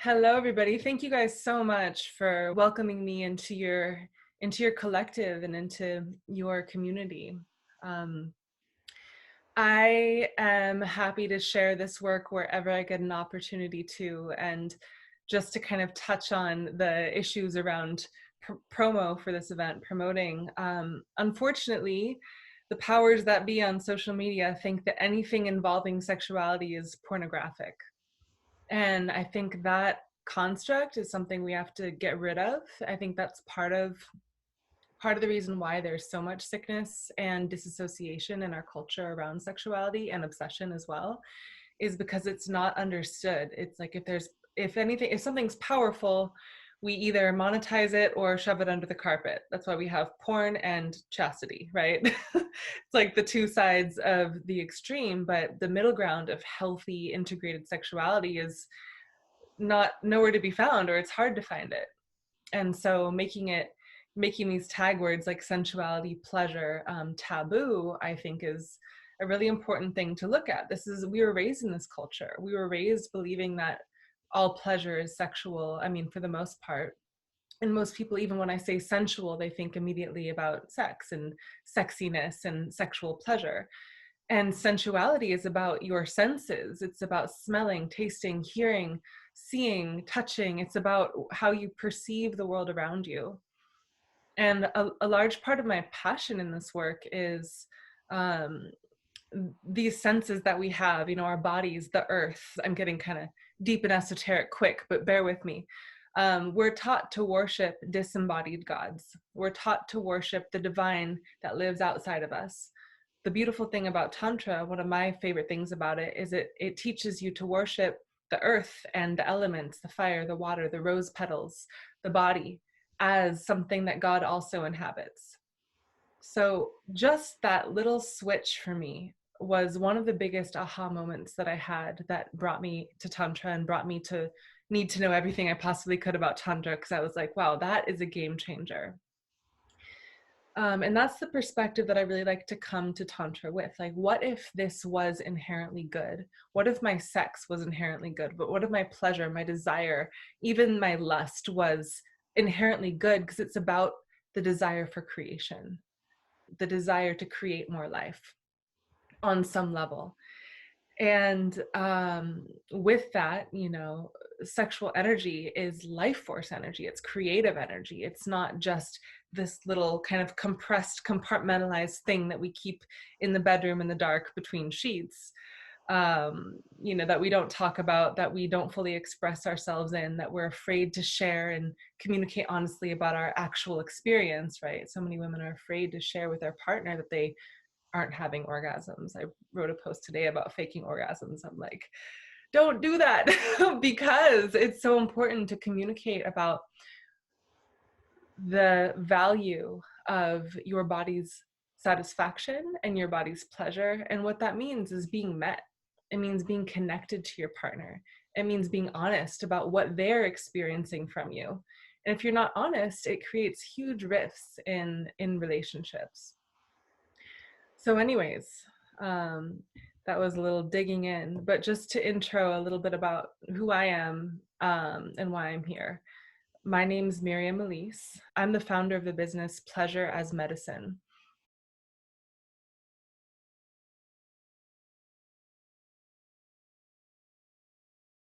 Hello, everybody. Thank you guys so much for welcoming me into your collective and into your community. Um, I am happy to share this work wherever I get an opportunity to, and just to kind of touch on the issues around promo for this event, promoting. Unfortunately, the powers that be on social media think that anything involving sexuality is pornographic. And I think that construct is something we have to get rid of. I think that's part of the reason why there's so much sickness and disassociation in our culture around sexuality and obsession as well, is because it's not understood. It's like if something's powerful, we either monetize it or shove it under the carpet. That's why we have porn and chastity, right? It's like the two sides of the extreme, but the middle ground of healthy integrated sexuality is not nowhere to be found, or it's hard to find it. And so making these tag words like sensuality, pleasure, taboo, I think is a really important thing to look at. We were raised in this culture. We were raised believing that all pleasure is sexual. I mean, for the most part. And most people, even when I say sensual, they think immediately about sex and sexiness and sexual pleasure. And sensuality is about your senses. It's about smelling, tasting, hearing, seeing, touching. It's about how you perceive the world around you. And a large part of my passion in this work is um, these senses that we have, our bodies, the earth. I'm getting kind of deep and esoteric quick, but bear with me. We're taught to worship disembodied gods. We're taught to worship the divine that lives outside of us. The beautiful thing about Tantra, one of my favorite things about it, is it teaches you to worship the earth and the elements, the fire, the water, the rose petals, the body, as something that God also inhabits. So just that little switch for me was one of the biggest aha moments that I had that brought me to Tantra and brought me to need to know everything I possibly could about Tantra, because I was like, wow, that is a game changer. And that's the perspective that I really like to come to Tantra with. Like, what if this was inherently good? What if my sex was inherently good? But what if my pleasure, my desire, even my lust was inherently good? Because it's about the desire for creation, the desire to create more life on some level. And with that, sexual energy is life force energy. It's creative energy. It's not just this little kind of compressed, compartmentalized thing that we keep in the bedroom in the dark between sheets, that we don't talk about, that we don't fully express ourselves in, that we're afraid to share and communicate honestly about our actual experience, right? So many women are afraid to share with their partner that they aren't having orgasms. I wrote a post today about faking orgasms. I'm like, don't do that because it's so important to communicate about the value of your body's satisfaction and your body's pleasure. And what that means is being met. It means being connected to your partner. It means being honest about what they're experiencing from you. And if you're not honest, it creates huge rifts in relationships. So anyways, that was a little digging in, but just to intro a little bit about who I am and why I'm here. My name's Miriam Elise. I'm the founder of the business Pleasure as Medicine.